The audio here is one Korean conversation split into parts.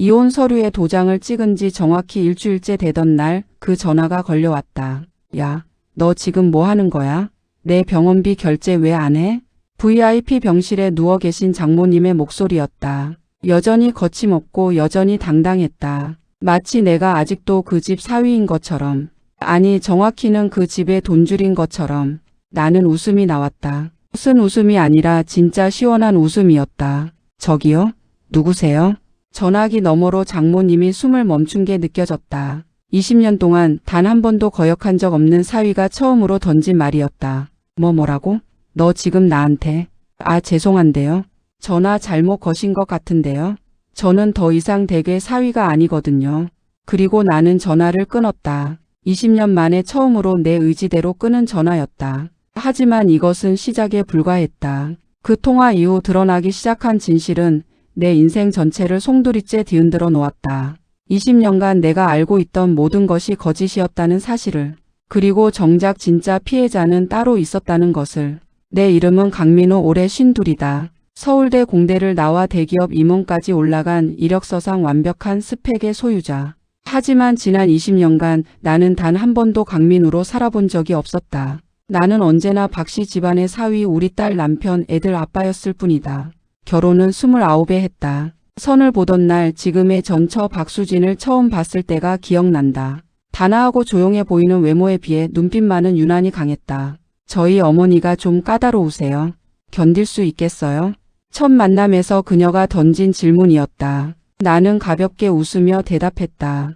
이혼 서류에 도장을 찍은 지 정확히 일주일째 되던 날 그 전화가 걸려왔다. 야, 너 지금 뭐 하는 거야? 내 병원비 결제 왜 안 해? VIP 병실에 누워 계신 장모님의 목소리였다. 여전히 거침없고 여전히 당당했다. 마치 내가 아직도 그 집 사위인 것처럼, 아니 정확히는 그 집의 돈줄인 것처럼. 나는 웃음이 나왔다. 무슨 웃음이 아니라 진짜 시원한 웃음이었다. 저기요? 누구세요? 전화기 너머로 장모님이 숨을 멈춘 게 느껴졌다. 20년 동안 단 한 번도 거역한 적 없는 사위가 처음으로 던진 말이었다. 뭐라고? 너 지금 나한테. 아, 죄송한데요. 전화 잘못 거신 것 같은데요. 저는 더 이상 댁의 사위가 아니거든요. 그리고 나는 전화를 끊었다. 20년 만에 처음으로 내 의지대로 끊은 전화였다. 하지만 이것은 시작에 불과했다. 그 통화 이후 드러나기 시작한 진실은 내 인생 전체를 송두리째 뒤흔들어 놓았다. 20년간 내가 알고 있던 모든 것이 거짓이었다는 사실을, 그리고 정작 진짜 피해자는 따로 있었다는 것을. 내 이름은 강민우, 올해 52이다. 서울대 공대를 나와 대기업 임원까지 올라간 이력서상 완벽한 스펙의 소유자. 하지만 지난 20년간 나는 단 한 번도 강민우로 살아본 적이 없었다. 나는 언제나 박씨 집안의 사위, 우리 딸, 남편, 애들 아빠였을 뿐이다. 결혼은 29에 했다. 선을 보던 날 지금의 전처 박수진을 처음 봤을 때가 기억난다. 단아하고 조용해 보이는 외모에 비해 눈빛만은 유난히 강했다. 저희 어머니가 좀 까다로우세요. 견딜 수 있겠어요? 첫 만남에서 그녀가 던진 질문이었다. 나는 가볍게 웃으며 대답했다.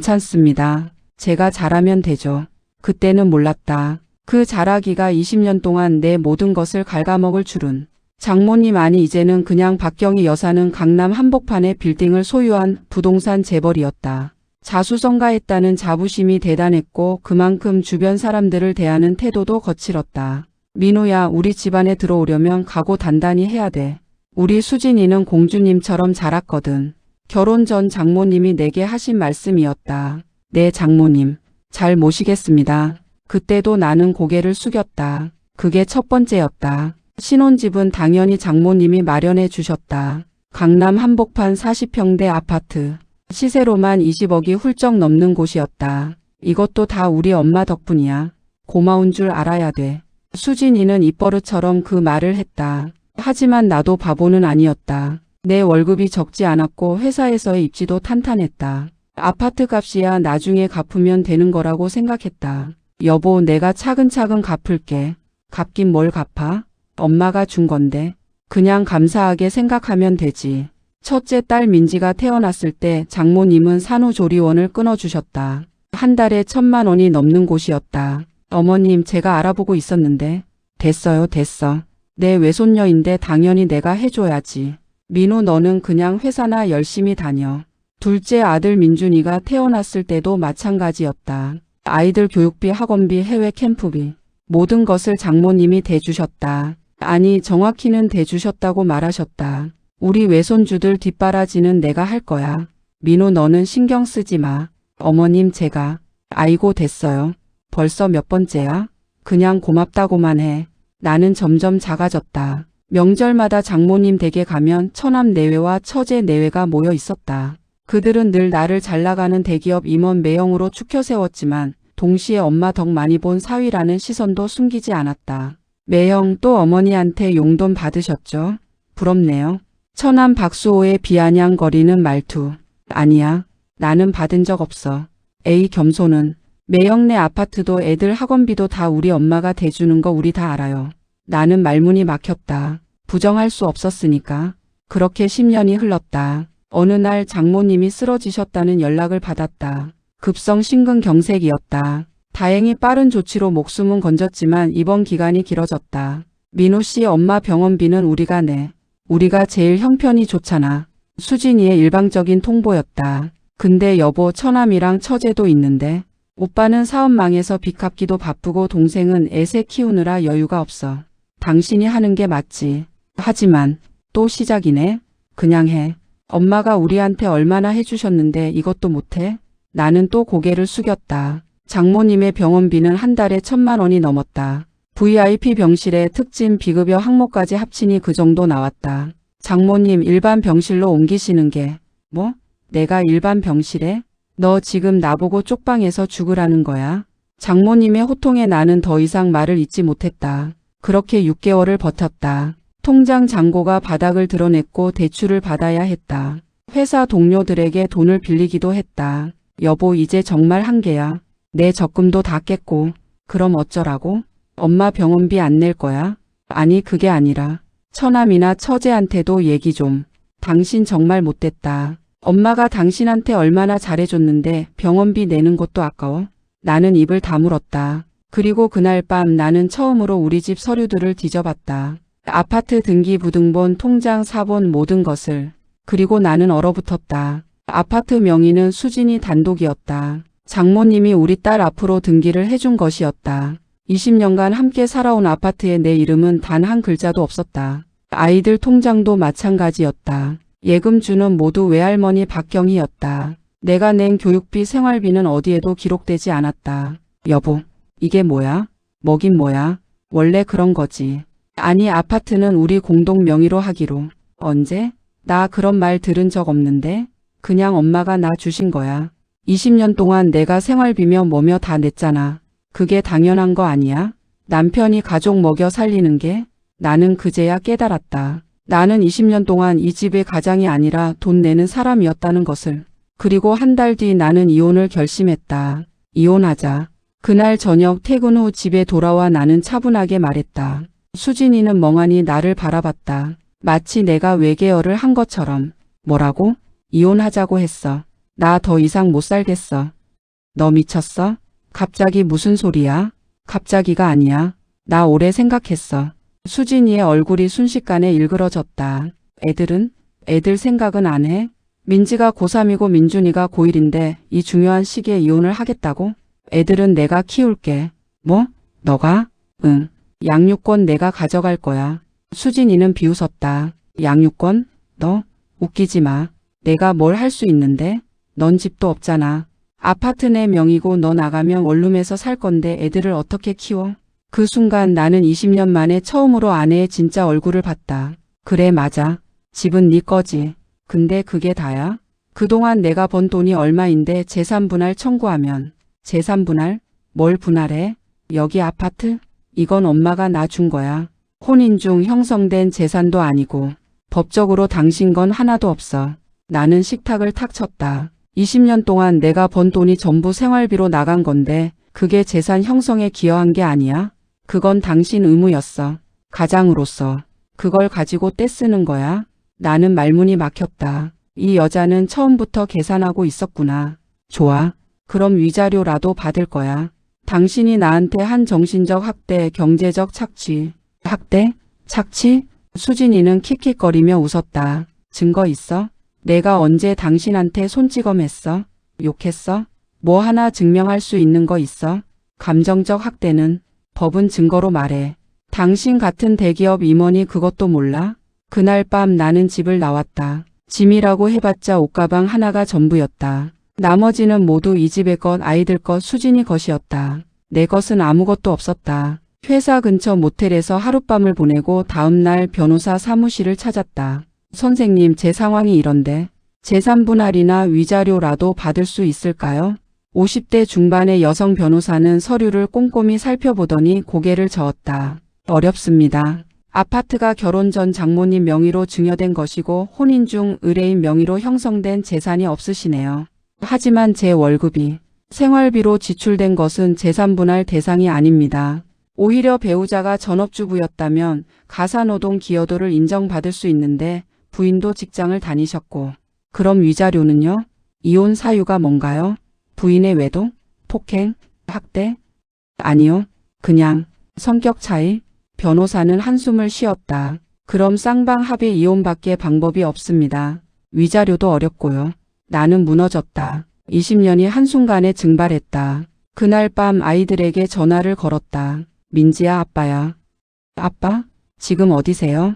괜찮습니다. 제가 잘하면 되죠. 그때는 몰랐다. 그 잘하기가 20년 동안 내 모든 것을 갉아먹을 줄은. 장모님, 아니 이제는 그냥 박경희 여사는 강남 한복판에 빌딩을 소유한 부동산 재벌이었다. 자수성가했다는 자부심이 대단했고 그만큼 주변 사람들을 대하는 태도도 거칠었다. 민우야, 우리 집안에 들어오려면 각오 단단히 해야 돼. 우리 수진이는 공주님처럼 자랐거든. 결혼 전 장모님이 내게 하신 말씀이었다. 네, 장모님. 잘 모시겠습니다. 그때도 나는 고개를 숙였다. 그게 첫 번째였다. 신혼집은 당연히 장모님이 마련해 주셨다. 강남 한복판 40평대 아파트. 시세로만 20억이 훌쩍 넘는 곳이었다. 이것도 다 우리 엄마 덕분이야. 고마운 줄 알아야 돼. 수진이는 입버릇처럼 그 말을 했다. 하지만 나도 바보는 아니었다. 내 월급이 적지 않았고 회사에서의 입지도 탄탄했다. 아파트 값이야 나중에 갚으면 되는 거라고 생각했다. 여보, 내가 차근차근 갚을게. 갚긴 뭘 갚아? 엄마가 준 건데. 그냥 감사하게 생각하면 되지. 첫째 딸 민지가 태어났을 때 장모님은 산후조리원을 끊어주셨다. 한 달에 1,000만 원이 넘는 곳이었다. 어머님, 제가 알아보고 있었는데. 됐어요, 됐어. 내 외손녀인데 당연히 내가 해줘야지. 민우, 너는 그냥 회사나 열심히 다녀. 둘째 아들 민준이가 태어났을 때도 마찬가지였다. 아이들 교육비, 학원비, 해외 캠프비. 모든 것을 장모님이 대주셨다. 아니, 정확히는 대주셨다고 말하셨다. 우리 외손주들 뒷바라지는 내가 할 거야. 민우, 너는 신경 쓰지 마. 어머님, 제가. 아이고, 됐어요. 벌써 몇 번째야? 그냥 고맙다고만 해. 나는 점점 작아졌다. 명절마다 장모님 댁에 가면 처남 내외와 처제 내외가 모여 있었다. 그들은 늘 나를 잘나가는 대기업 임원 매형으로 추켜 세웠지만 동시에 엄마 덕 많이 본 사위라는 시선도 숨기지 않았다. 매형, 또 어머니한테 용돈 받으셨죠? 부럽네요. 처남 박수호의 비아냥거리는 말투. 아니야. 나는 받은 적 없어. 에이, 겸손은. 매형네 아파트도 애들 학원비도 다 우리 엄마가 대주는 거 우리 다 알아요. 나는 말문이 막혔다. 부정할 수 없었으니까. 그렇게 10년이 흘렀다. 어느 날 장모님이 쓰러지셨다는 연락을 받았다. 급성 심근경색이었다. 다행히 빠른 조치로 목숨은 건졌지만 입원 기간이 길어졌다. 민우 씨, 엄마 병원비는 우리가 내. 우리가 제일 형편이 좋잖아. 수진이의 일방적인 통보였다. 근데 여보, 처남이랑 처제도 있는데. 오빠는 사업 망해서 빚 갚기도 바쁘고 동생은 애새 키우느라 여유가 없어. 당신이 하는 게 맞지. 하지만 또 시작이네. 그냥 해. 엄마가 우리한테 얼마나 해주셨는데 이것도 못해? 나는 또 고개를 숙였다. 장모님의 병원비는 한 달에 1,000만 원이 넘었다. VIP 병실에 특진 비급여 항목까지 합치니 그 정도 나왔다. 장모님 일반 병실로 옮기시는 게 뭐? 내가 일반 병실에? 너 지금 나보고 쪽방에서 죽으라는 거야? 장모님의 호통에 나는 더 이상 말을 잇지 못했다. 그렇게 6개월을 버텼다. 통장 잔고가 바닥을 드러냈고 대출을 받아야 했다. 회사 동료들에게 돈을 빌리기도 했다. 여보, 이제 정말 한계야. 내 적금도 다 깼고. 그럼 어쩌라고? 엄마 병원비 안 낼 거야? 아니, 그게 아니라 처남이나 처제한테도 얘기 좀. 당신 정말 못됐다. 엄마가 당신한테 얼마나 잘해줬는데 병원비 내는 것도 아까워? 나는 입을 다물었다. 그리고 그날 밤 나는 처음으로 우리 집 서류들을 뒤져봤다. 아파트 등기부등본, 통장, 사본 모든 것을. 그리고 나는 얼어붙었다. 아파트 명의는 수진이 단독이었다. 장모님이 우리 딸 앞으로 등기를 해준 것이었다. 20년간 함께 살아온 아파트에 내 이름은 단 한 글자도 없었다. 아이들 통장도 마찬가지였다. 예금주는 모두 외할머니 박경희였다. 내가 낸 교육비, 생활비는 어디에도 기록되지 않았다. 여보, 이게 뭐야? 뭐긴 뭐야? 원래 그런 거지. 아니, 아파트는 우리 공동 명의로 하기로. 언제? 나 그런 말 들은 적 없는데? 그냥 엄마가 나 주신 거야. 20년 동안 내가 생활비며 뭐며 다 냈잖아. 그게 당연한 거 아니야? 남편이 가족 먹여 살리는 게? 나는 그제야 깨달았다. 나는 20년 동안 이 집의 가장이 아니라 돈 내는 사람이었다는 것을. 그리고 한 달 뒤 나는 이혼을 결심했다. 이혼하자. 그날 저녁 퇴근 후 집에 돌아와 나는 차분하게 말했다. 수진이는 멍하니 나를 바라봤다. 마치 내가 외계어를 한 것처럼. 뭐라고? 이혼하자고 했어. 나 더 이상 못 살겠어. 너 미쳤어? 갑자기 무슨 소리야? 갑자기가 아니야. 나 오래 생각했어. 수진이의 얼굴이 순식간에 일그러졌다. 애들은? 애들 생각은 안 해? 민지가 고3이고 민준이가 고1인데 이 중요한 시기에 이혼을 하겠다고? 애들은 내가 키울게. 뭐? 너가? 응. 양육권 내가 가져갈 거야. 수진이는 비웃었다. 양육권? 너? 웃기지 마. 내가 뭘 할 수 있는데? 넌 집도 없잖아. 아파트 내 명의고 너 나가면 원룸에서 살 건데 애들을 어떻게 키워? 그 순간 나는 20년 만에 처음으로 아내의 진짜 얼굴을 봤다. 그래, 맞아. 집은 네 거지. 근데 그게 다야? 그동안 내가 번 돈이 얼마인데 재산 분할 청구하면. 재산 분할? 뭘 분할해? 여기 아파트? 이건 엄마가 나 준 거야. 혼인 중 형성된 재산도 아니고 법적으로 당신 건 하나도 없어. 나는 식탁을 탁 쳤다. 20년 동안 내가 번 돈이 전부 생활비로 나간 건데 그게 재산 형성에 기여한 게 아니야? 그건 당신 의무였어. 가장으로서. 그걸 가지고 떼쓰는 거야? 나는 말문이 막혔다. 이 여자는 처음부터 계산하고 있었구나. 좋아. 그럼 위자료라도 받을 거야. 당신이 나한테 한 정신적 학대, 경제적 착취. 학대? 착취? 수진이는 킥킥거리며 웃었다. 증거 있어? 내가 언제 당신한테 손찌검했어? 욕했어? 뭐 하나 증명할 수 있는 거 있어? 감정적 학대는 법은 증거로 말해. 당신 같은 대기업 임원이 그것도 몰라? 그날 밤 나는 집을 나왔다. 짐이라고 해봤자 옷가방 하나가 전부였다. 나머지는 모두 이 집의 것, 아이들 것, 수진이 것이었다. 내 것은 아무것도 없었다. 회사 근처 모텔에서 하룻밤을 보내고 다음날 변호사 사무실을 찾았다. 선생님, 제 상황이 이런데 재산 분할이나 위자료라도 받을 수 있을까요? 50대 중반의 여성 변호사는 서류를 꼼꼼히 살펴보더니 고개를 저었다. 어렵습니다. 아파트가 결혼 전 장모님 명의로 증여된 것이고 혼인 중 의뢰인 명의로 형성된 재산이 없으시네요. 하지만 제 월급이 생활비로 지출된 것은 재산 분할 대상이 아닙니다. 오히려 배우자가 전업주부였다면 가사노동 기여도를 인정받을 수 있는데 부인도 직장을 다니셨고. 그럼 위자료는요? 이혼 사유가 뭔가요? 부인의 외도? 폭행? 학대? 아니요. 그냥 성격 차이? 변호사는 한숨을 쉬었다. 그럼 쌍방 합의 이혼밖에 방법이 없습니다. 위자료도 어렵고요. 나는 무너졌다. 20년이 한순간에 증발했다. 그날 밤 아이들에게 전화를 걸었다. 민지야, 아빠야. 아빠? 지금 어디세요?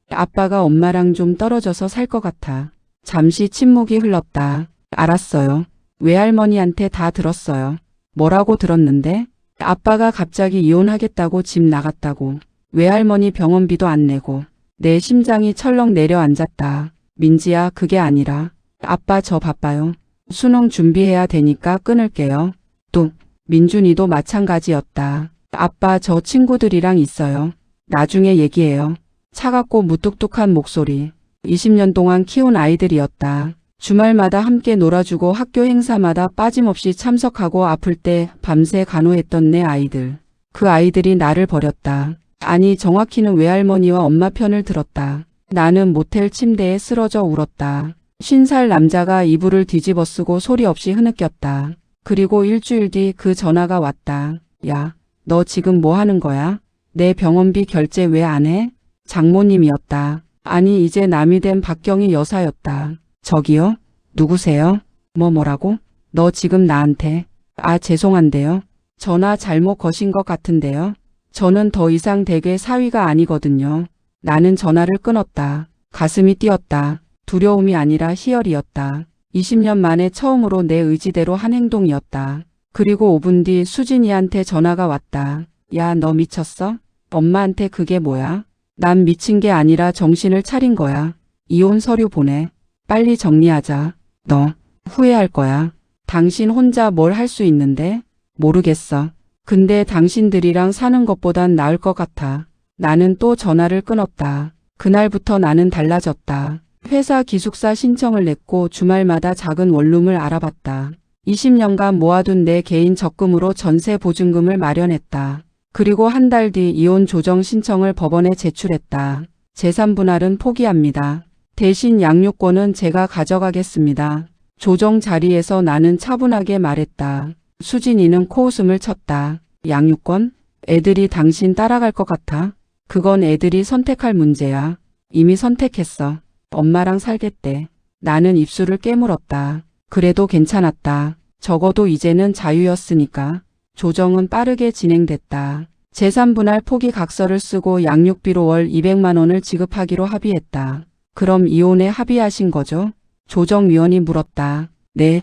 아빠가 엄마랑 좀 떨어져서 살 것 같아. 잠시 침묵이 흘렀다. 알았어요. 외할머니한테 다 들었어요. 뭐라고 들었는데? 아빠가 갑자기 이혼하겠다고 집 나갔다고. 외할머니 병원비도 안 내고. 내 심장이 철렁 내려앉았다. 민지야, 그게 아니라 아빠 저 바빠요. 수능 준비해야 되니까 끊을게요. 뚝. 민준이도 마찬가지였다. 아빠 저 친구들이랑 있어요. 나중에 얘기해요. 차갑고 무뚝뚝한 목소리. 20년 동안 키운 아이들이었다. 주말마다 함께 놀아주고 학교 행사마다 빠짐없이 참석하고 아플 때 밤새 간호했던 내 아이들. 그 아이들이 나를 버렸다. 아니 정확히는 외할머니와 엄마 편을 들었다. 나는 모텔 침대에 쓰러져 울었다. 50살 남자가 이불을 뒤집어 쓰고 소리 없이 흐느꼈다. 그리고 일주일 뒤 그 전화가 왔다. 야, 너 지금 뭐 하는 거야? 내 병원비 결제 왜 안 해? 장모님이었다. 아니 이제 남이 된 박경희 여사였다. 저기요? 누구세요? 뭐라고? 너 지금 나한테. 아 죄송한데요. 전화 잘못 거신 것 같은데요. 저는 더 이상 댁의 사위가 아니거든요. 나는 전화를 끊었다. 가슴이 뛰었다. 두려움이 아니라 희열이었다. 20년 만에 처음으로 내 의지대로 한 행동이었다. 그리고 5분 뒤 수진이한테 전화가 왔다. 야, 너 미쳤어? 엄마한테 그게 뭐야? 난 미친 게 아니라 정신을 차린 거야. 이혼 서류 보내. 빨리 정리하자. 너 후회할 거야. 당신 혼자 뭘 할 수 있는데? 모르겠어. 근데 당신들이랑 사는 것보단 나을 것 같아. 나는 또 전화를 끊었다. 그날부터 나는 달라졌다. 회사 기숙사 신청을 냈고 주말마다 작은 원룸을 알아봤다. 20년간 모아둔 내 개인 적금으로 전세 보증금을 마련했다. 그리고 한 달 뒤 이혼 조정 신청을 법원에 제출했다. 재산 분할은 포기합니다. 대신 양육권은 제가 가져가겠습니다. 조정 자리에서 나는 차분하게 말했다. 수진이는 코웃음을 쳤다. 양육권? 애들이 당신 따라갈 것 같아? 그건 애들이 선택할 문제야. 이미 선택했어. 엄마랑 살겠대. 나는 입술을 깨물었다. 그래도 괜찮았다. 적어도 이제는 자유였으니까. 조정은 빠르게 진행됐다. 재산분할 포기 각서를 쓰고 양육비로 월 200만 원을 지급하기로 합의했다. 그럼 이혼에 합의하신 거죠? 조정위원이 물었다. 네.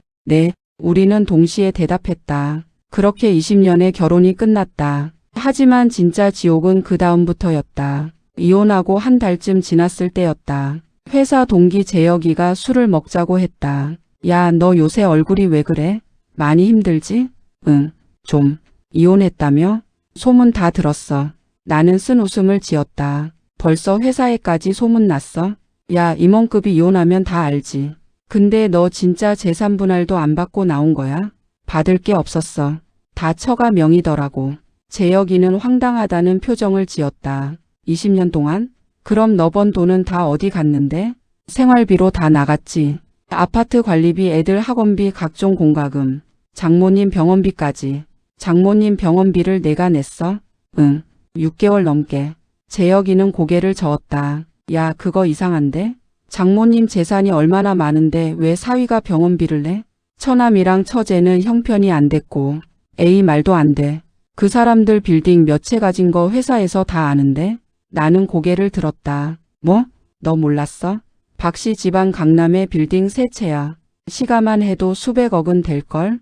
우리는 동시에 대답했다. 그렇게 20년의 결혼이 끝났다. 하지만 진짜 지옥은 그 다음부터였다. 이혼하고 한 달쯤 지났을 때였다. 회사 동기 재혁이가 술을 먹자고 했다. 야, 너 요새 얼굴이 왜 그래? 많이 힘들지? 응, 좀. 이혼했다며? 소문 다 들었어. 나는 쓴 웃음을 지었다. 벌써 회사에까지 소문났어? 야, 임원급이 이혼하면 다 알지. 근데 너 진짜 재산 분할도 안 받고 나온 거야? 받을 게 없었어. 다 처가 명의더라고. 재혁이는 황당하다는 표정을 지었다. 20년 동안? 그럼 너 번 돈은 다 어디 갔는데? 생활비로 다 나갔지. 아파트 관리비, 애들 학원비, 각종 공과금, 장모님 병원비까지. 장모님 병원비를 내가 냈어? 응, 6개월 넘게. 재혁이는 고개를 저었다. 야, 그거 이상한데? 장모님 재산이 얼마나 많은데 왜 사위가 병원비를 내? 처남이랑 처제는 형편이 안 됐고 A 말도 안 돼. 그 사람들 빌딩 몇 채 가진 거 회사에서 다 아는데? 나는 고개를 들었다. 뭐? 너 몰랐어? 박씨 집안 강남에 빌딩 3채야. 시가만 해도 수백억은 될걸?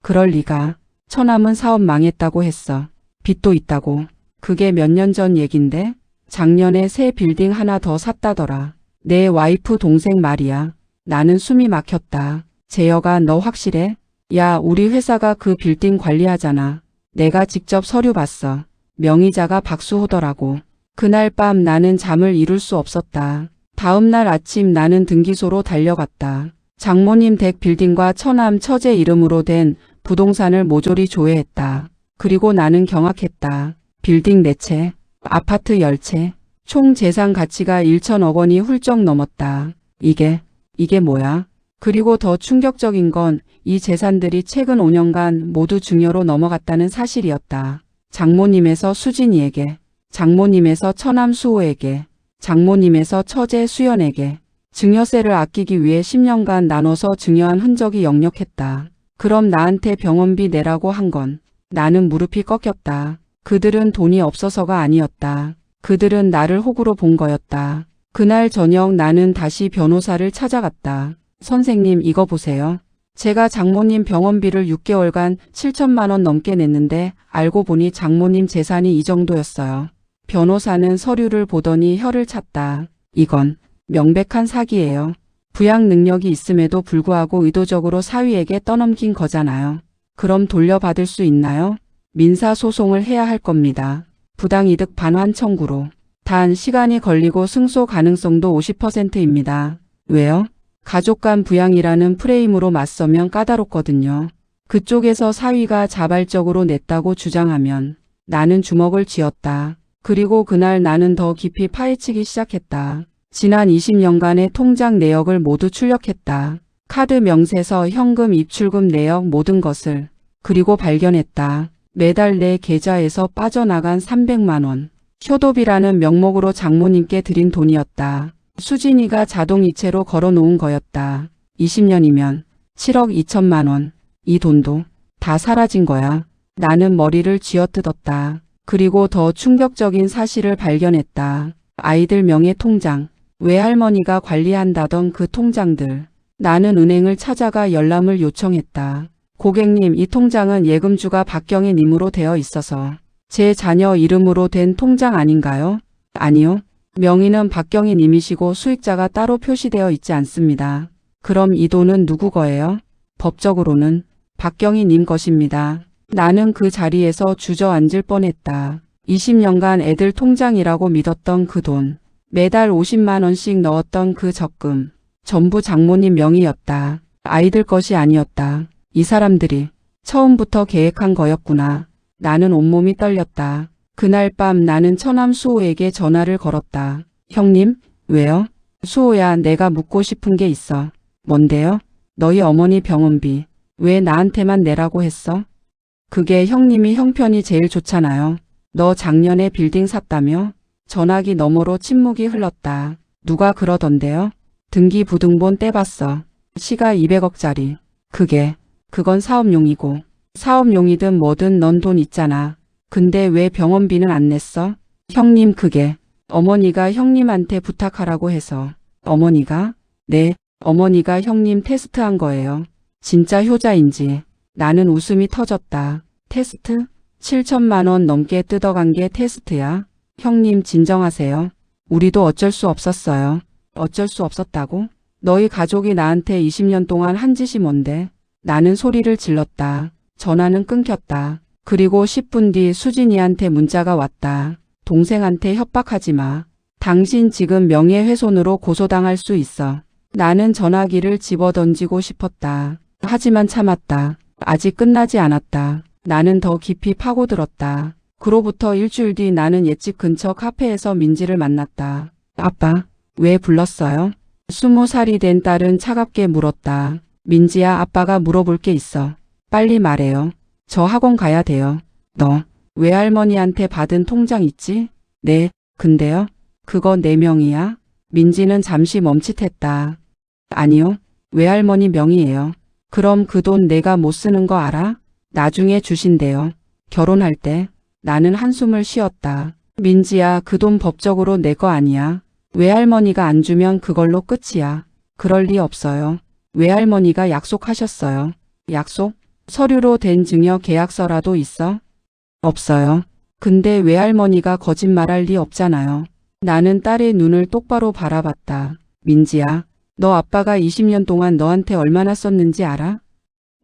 그럴 리가. 처남은 사업 망했다고 했어. 빚도 있다고. 그게 몇 년 전 얘긴데? 작년에 새 빌딩 하나 더 샀다더라. 내 와이프 동생 말이야. 나는 숨이 막혔다. 재혁아, 너 확실해? 야, 우리 회사가 그 빌딩 관리하잖아. 내가 직접 서류 봤어. 명의자가 박수호더라고. 그날 밤 나는 잠을 이룰 수 없었다. 다음 날 아침 나는 등기소로 달려갔다. 장모님 댁 빌딩과 처남 처제 이름으로 된 부동산을 모조리 조회했다. 그리고 나는 경악했다. 빌딩 4채, 아파트 10채, 총 재산 가치가 1천억 원이 훌쩍 넘었다. 이게 뭐야? 그리고 더 충격적인 건 이 재산들이 최근 5년간 모두 증여로 넘어갔다는 사실이었다. 장모님에서 수진이에게, 장모님에서 처남 수호에게, 장모님에서 처제 수연에게. 증여세를 아끼기 위해 10년간 나눠서 증여한 흔적이 역력했다. 그럼 나한테 병원비 내라고 한 건? 나는 무릎이 꺾였다. 그들은 돈이 없어서가 아니었다. 그들은 나를 호구로 본 거였다. 그날 저녁 나는 다시 변호사를 찾아갔다. 선생님, 이거 보세요. 제가 장모님 병원비를 6개월간 7천만 원 넘게 냈는데 알고 보니 장모님 재산이 이 정도였어요. 변호사는 서류를 보더니 혀를 찼다. 이건 명백한 사기예요. 부양 능력이 있음에도 불구하고 의도적으로 사위에게 떠넘긴 거잖아요. 그럼 돌려받을 수 있나요? 민사소송을 해야 할 겁니다. 부당이득 반환 청구로. 단 시간이 걸리고 승소 가능성도 50%입니다. 왜요? 가족 간 부양이라는 프레임으로 맞서면 까다롭거든요. 그쪽에서 사위가 자발적으로 냈다고 주장하면 나는 주먹을 쥐었다. 그리고 그날 나는 더 깊이 파헤치기 시작했다. 지난 20년간의 통장 내역을 모두 출력했다. 카드 명세서, 현금, 입출금 내역 모든 것을. 그리고 발견했다. 매달 내 계좌에서 빠져나간 300만 원. 효도비라는 명목으로 장모님께 드린 돈이었다. 수진이가 자동이체로 걸어놓은 거였다. 20년이면 7억 2천만 원. 이 돈도 다 사라진 거야. 나는 머리를 쥐어뜯었다. 그리고 더 충격적인 사실을 발견했다. 아이들 명의 통장. 외할머니가 관리한다던 그 통장들. 나는 은행을 찾아가 열람을 요청했다. 고객님, 이 통장은 예금주가 박경희 님으로 되어 있어서 제 자녀 이름으로 된 통장 아닌가요? 아니요. 명의는 박경희 님이시고 수익자가 따로 표시되어 있지 않습니다. 그럼 이 돈은 누구 거예요? 법적으로는 박경희 님 것입니다. 나는 그 자리에서 주저앉을 뻔했다. 20년간 애들 통장이라고 믿었던 그 돈. 매달 50만 원씩 넣었던 그 적금. 전부 장모님 명의였다. 아이들 것이 아니었다. 이 사람들이 처음부터 계획한 거였구나. 나는 온몸이 떨렸다. 그날 밤 나는 처남 수호에게 전화를 걸었다. 형님, 왜요? 수호야, 내가 묻고 싶은 게 있어. 뭔데요? 너희 어머니 병원비 왜 나한테만 내라고 했어? 그게 형님이 형편이 제일 좋잖아요. 너 작년에 빌딩 샀다며? 전화기 너머로 침묵이 흘렀다. 누가 그러던데요? 등기부등본 떼봤어. 시가 200억짜리. 그건 사업용이고. 사업용이든 뭐든 넌 돈 있잖아. 근데 왜 병원비는 안 냈어? 형님, 그게 어머니가 형님한테 부탁하라고 해서. 어머니가? 네, 어머니가 형님 테스트한 거예요. 진짜 효자인지. 나는 웃음이 터졌다. 테스트? 7천만 원 넘게 뜯어간 게 테스트야? 형님 진정하세요. 우리도 어쩔 수 없었어요. 어쩔 수 없었다고? 너희 가족이 나한테 20년 동안 한 짓이 뭔데? 나는 소리를 질렀다. 전화는 끊겼다. 그리고 10분 뒤 수진이한테 문자가 왔다. 동생한테 협박하지 마. 당신 지금 명예훼손으로 고소당할 수 있어. 나는 전화기를 집어던지고 싶었다. 하지만 참았다. 아직 끝나지 않았다. 나는 더 깊이 파고들었다. 그로부터 일주일 뒤 나는 옛집 근처 카페에서 민지를 만났다. 아빠, 왜 불렀어요? 20살이 된 딸은 차갑게 물었다. 민지야, 아빠가 물어볼 게 있어. 빨리 말해요. 저 학원 가야 돼요. 너 외할머니한테 받은 통장 있지? 네, 근데요? 그거 내 명의야? 민지는 잠시 멈칫했다. 아니요, 외할머니 명의예요. 그럼 그 돈 내가 못 쓰는 거 알아? 나중에 주신대요. 결혼할 때. 나는 한숨을 쉬었다. 민지야, 그 돈 법적으로 내 거 아니야. 외할머니가 안 주면 그걸로 끝이야. 그럴 리 없어요. 외할머니가 약속하셨어요. 약속? 서류로 된 증여 계약서라도 있어? 없어요. 근데 외할머니가 거짓말할 리 없잖아요. 나는 딸의 눈을 똑바로 바라봤다. 민지야, 너 아빠가 20년 동안 너한테 얼마나 썼는지 알아?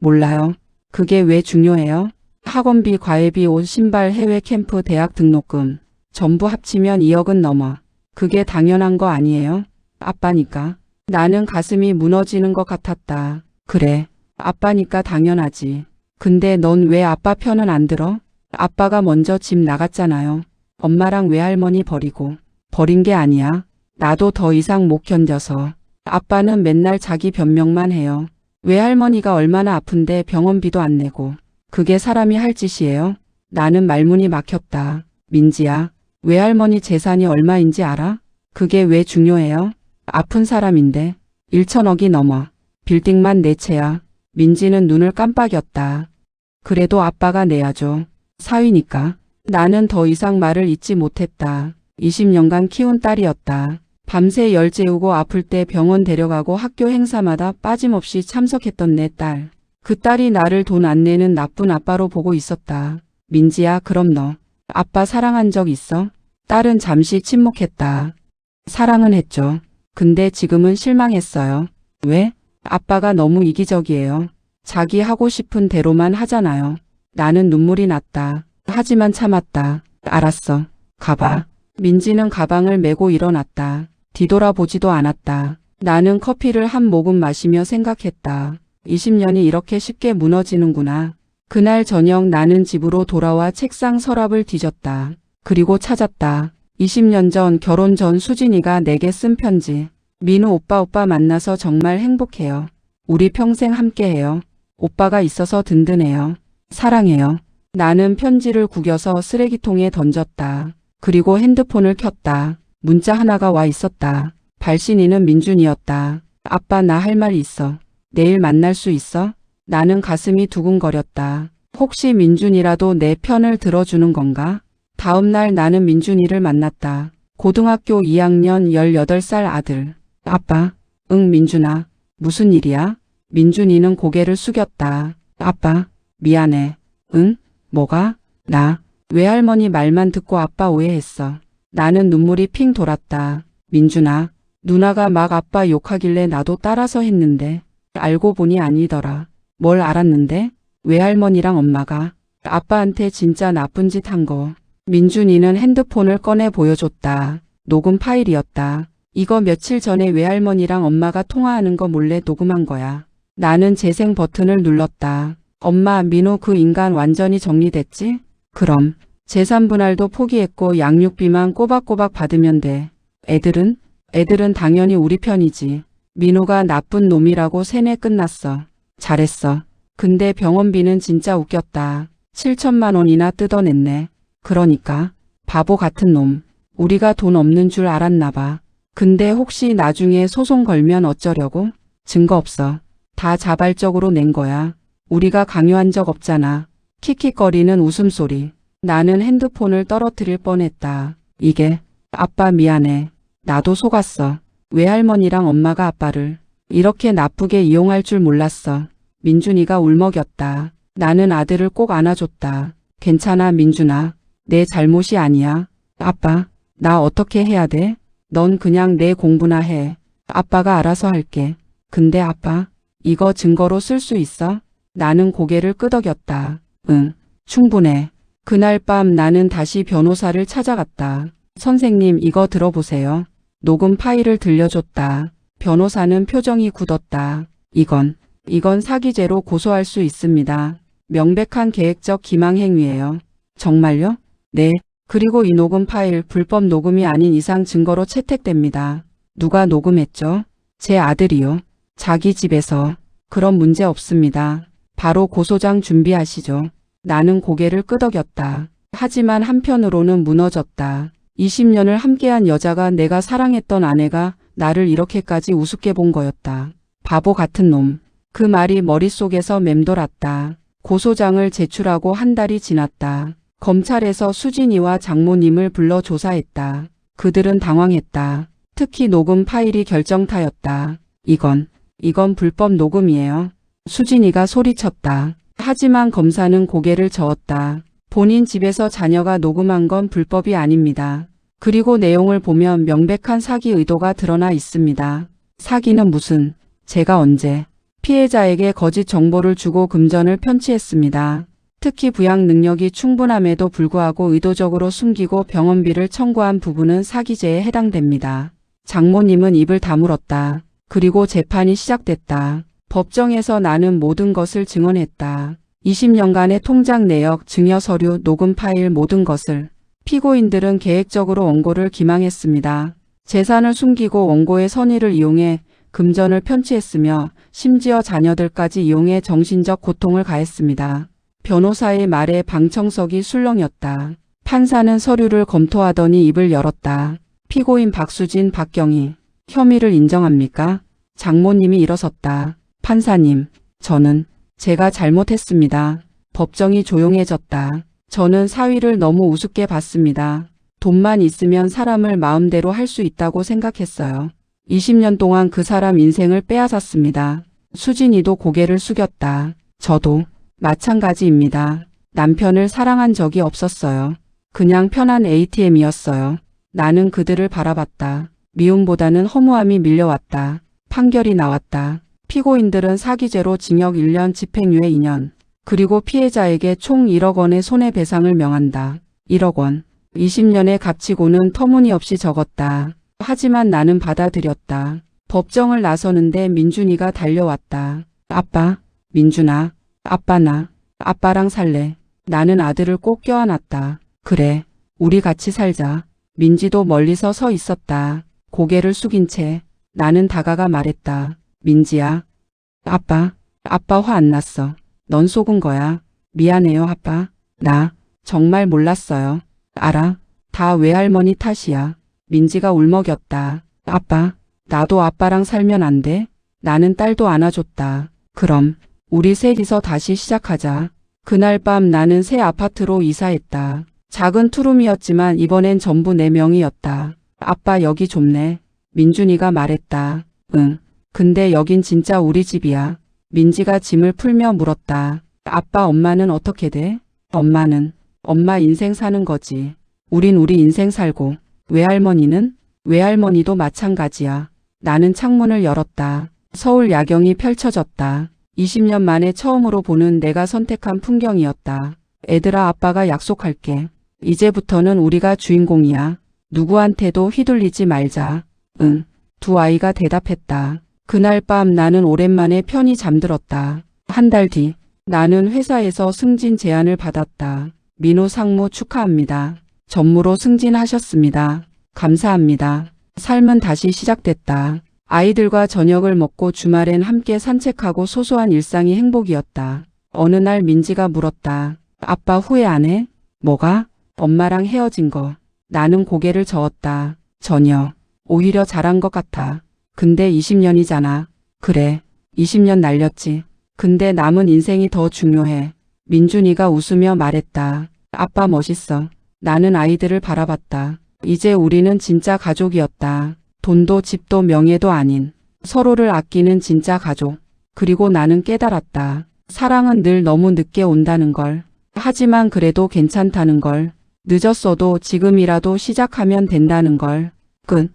몰라요. 그게 왜 중요해요? 학원비, 과외비, 옷, 신발, 해외 캠프, 대학 등록금 전부 합치면 2억은 넘어. 그게 당연한 거 아니에요? 아빠니까. 나는 가슴이 무너지는 것 같았다. 그래, 아빠니까 당연하지. 근데 넌 왜 아빠 편은 안 들어? 아빠가 먼저 집 나갔잖아요. 엄마랑 외할머니 버리고. 버린 게 아니야. 나도 더 이상 못 견뎌서. 아빠는 맨날 자기 변명만 해요. 외할머니가 얼마나 아픈데 병원비도 안 내고. 그게 사람이 할 짓이에요? 나는 말문이 막혔다. 민지야, 외할머니 재산이 얼마인지 알아? 그게 왜 중요해요? 아픈 사람인데 1천억이 넘어. 빌딩만 4채야. 민지는 눈을 깜빡였다. 그래도 아빠가 내야죠. 사위니까. 나는 더 이상 말을 잇지 못했다. 20년간 키운 딸이었다. 밤새 열 재우고 아플 때 병원 데려가고 학교 행사마다 빠짐없이 참석했던 내 딸. 그 딸이 나를 돈 안 내는 나쁜 아빠로 보고 있었다. 민지야, 그럼 너 아빠 사랑한 적 있어? 딸은 잠시 침묵했다. 사랑은 했죠. 근데 지금은 실망했어요. 왜? 아빠가 너무 이기적이에요. 자기 하고 싶은 대로만 하잖아요. 나는 눈물이 났다. 하지만 참았다. 알았어. 가봐. 민지는 가방을 메고 일어났다. 뒤돌아보지도 않았다. 나는 커피를 한 모금 마시며 생각했다. 20년이 이렇게 쉽게 무너지는구나. 그날 저녁 나는 집으로 돌아와 책상 서랍을 뒤졌다. 그리고 찾았다. 20년 전 결혼 전 수진이가 내게 쓴 편지. 민우 오빠 만나서 정말 행복해요. 우리 평생 함께해요. 오빠가 있어서 든든해요. 사랑해요. 나는 편지를 구겨서 쓰레기통에 던졌다. 그리고 핸드폰을 켰다. 문자 하나가 와 있었다. 발신인은 민준이었다. 아빠 나 할 말 있어. 내일 만날 수 있어? 나는 가슴이 두근거렸다. 혹시 민준이라도 내 편을 들어주는 건가? 다음 날 나는 민준이를 만났다. 고등학교 2학년 18살 아들. 아빠. 응 민준아. 무슨 일이야? 민준이는 고개를 숙였다. 아빠. 미안해. 응? 뭐가? 나. 외할머니 말만 듣고 아빠 오해했어. 나는 눈물이 핑 돌았다. 민준아. 누나가 막 아빠 욕하길래 나도 따라서 했는데 알고 보니 아니더라. 뭘 알았는데? 외할머니랑 엄마가 아빠한테 진짜 나쁜 짓 한 거. 민준이는 핸드폰을 꺼내 보여줬다. 녹음 파일이었다. 이거 며칠 전에 외할머니랑 엄마가 통화하는 거 몰래 녹음한 거야. 나는 재생 버튼을 눌렀다. 엄마, 민호 그 인간 완전히 정리됐지? 그럼 재산 분할도 포기했고 양육비만 꼬박꼬박 받으면 돼. 애들은? 애들은 당연히 우리 편이지. 민호가 나쁜 놈이라고 세뇌 끝났어. 잘했어. 근데 병원비는 진짜 웃겼다. 7천만 원이나 뜯어냈네. 그러니까 바보 같은 놈. 우리가 돈 없는 줄 알았나 봐. 근데 혹시 나중에 소송 걸면 어쩌려고? 증거 없어. 다 자발적으로 낸 거야. 우리가 강요한 적 없잖아. 킥킥거리는 웃음소리. 나는 핸드폰을 떨어뜨릴 뻔했다. 이게 아빠 미안해. 나도 속았어. 외할머니랑 엄마가 아빠를 이렇게 나쁘게 이용할 줄 몰랐어. 민준이가 울먹였다. 나는 아들을 꼭 안아줬다. 괜찮아 민준아. 내 잘못이 아니야. 아빠, 나 어떻게 해야 돼? 넌 그냥 내 공부나 해. 아빠가 알아서 할게. 근데 아빠, 이거 증거로 쓸 수 있어? 나는 고개를 끄덕였다. 응, 충분해. 그날 밤 나는 다시 변호사를 찾아갔다. 선생님 이거 들어보세요. 녹음 파일을 들려줬다. 변호사는 표정이 굳었다. 이건 사기죄로 고소할 수 있습니다. 명백한 계획적 기망행위예요. 정말요? 네. 그리고 이 녹음 파일 불법 녹음이 아닌 이상 증거로 채택됩니다. 누가 녹음했죠? 제 아들이요. 자기 집에서. 그럼 문제 없습니다. 바로 고소장 준비하시죠. 나는 고개를 끄덕였다. 하지만 한편으로는 무너졌다. 20년을 함께한 여자가 내가 사랑했던 아내가 나를 이렇게까지 우습게 본 거였다. 바보 같은 놈. 그 말이 머릿속에서 맴돌았다. 고소장을 제출하고 한 달이 지났다. 검찰에서 수진이와 장모님을 불러 조사했다. 그들은 당황했다. 특히 녹음 파일이 결정타였다. 이건 불법 녹음이에요. 수진이가 소리쳤다. 하지만 검사는 고개를 저었다. 본인 집에서 자녀가 녹음한 건 불법이 아닙니다. 그리고 내용을 보면 명백한 사기 의도가 드러나 있습니다. 사기는 무슨, 제가 언제, 피해자에게 거짓 정보를 주고 금전을 편취했습니다. 특히 부양 능력이 충분함에도 불구하고 의도적으로 숨기고 병원비를 청구한 부분은 사기죄에 해당됩니다. 장모님은 입을 다물었다. 그리고 재판이 시작됐다. 법정에서 나는 모든 것을 증언했다. 20년간의 통장 내역, 증여 서류, 녹음 파일 모든 것을. 피고인들은 계획적으로 원고를 기망했습니다. 재산을 숨기고 원고의 선의를 이용해 금전을 편취했으며 심지어 자녀들까지 이용해 정신적 고통을 가했습니다. 변호사의 말에 방청석이 술렁였다. 판사는 서류를 검토하더니 입을 열었다. 피고인 박수진, 박경희, 혐의를 인정합니까? 장모님이 일어섰다. 판사님, 제가 잘못했습니다. 법정이 조용해졌다. 저는 사위를 너무 우습게 봤습니다. 돈만 있으면 사람을 마음대로 할 수 있다고 생각했어요. 20년 동안 그 사람 인생을 빼앗았습니다. 수진이도 고개를 숙였다. 저도 마찬가지입니다. 남편을 사랑한 적이 없었어요. 그냥 편한 ATM이었어요. 나는 그들을 바라봤다. 미움보다는 허무함이 밀려왔다. 판결이 나왔다. 피고인들은 사기죄로 징역 1년, 집행유예 2년, 그리고 피해자에게 총 1억 원의 손해배상을 명한다. 1억 원. 20년의 값치고는 터무니없이 적었다. 하지만 나는 받아들였다. 법정을 나서는데 민준이가 달려왔다. 아빠, 민준아, 아빠 나, 아빠랑 살래. 나는 아들을 꼭 껴안았다. 그래, 우리 같이 살자. 민지도 멀리서 서 있었다. 고개를 숙인 채 나는 다가가 말했다. 민지야. 아빠 화 안 났어. 넌 속은 거야. 미안해요, 아빠. 나 정말 몰랐어요. 알아. 다 외할머니 탓이야. 민지가 울먹였다. 아빠, 나도 아빠랑 살면 안 돼? 나는 딸도 안아줬다. 그럼 우리 셋이서 다시 시작하자. 그날 밤 나는 새 아파트로 이사했다. 작은 투룸이었지만 이번엔 전부 내 명의였다. 아빠 여기 좁네. 민준이가 말했다. 응. 근데 여긴 진짜 우리 집이야. 민지가 짐을 풀며 물었다. 아빠, 엄마는 어떻게 돼? 엄마는 엄마 인생 사는 거지. 우린 우리 인생 살고. 외할머니는? 외할머니도 마찬가지야. 나는 창문을 열었다. 서울 야경이 펼쳐졌다. 20년 만에 처음으로 보는 내가 선택한 풍경이었다. 애들아, 아빠가 약속할게. 이제부터는 우리가 주인공이야. 누구한테도 휘둘리지 말자. 응. 두 아이가 대답했다. 그날 밤 나는 오랜만에 편히 잠들었다. 한 달 뒤 나는 회사에서 승진 제안을 받았다. 민호 상무 축하합니다. 전무로 승진하셨습니다. 감사합니다. 삶은 다시 시작됐다. 아이들과 저녁을 먹고 주말엔 함께 산책하고 소소한 일상이 행복이었다. 어느 날 민지가 물었다. 아빠 후회 안 해? 뭐가? 엄마랑 헤어진 거. 나는 고개를 저었다. 전혀. 오히려 잘한 것 같아. 근데 20년이잖아. 그래. 20년 날렸지. 근데 남은 인생이 더 중요해. 민준이가 웃으며 말했다. 아빠 멋있어. 나는 아이들을 바라봤다. 이제 우리는 진짜 가족이었다. 돈도 집도 명예도 아닌 서로를 아끼는 진짜 가족. 그리고 나는 깨달았다. 사랑은 늘 너무 늦게 온다는 걸. 하지만 그래도 괜찮다는 걸. 늦었어도 지금이라도 시작하면 된다는 걸. 끝.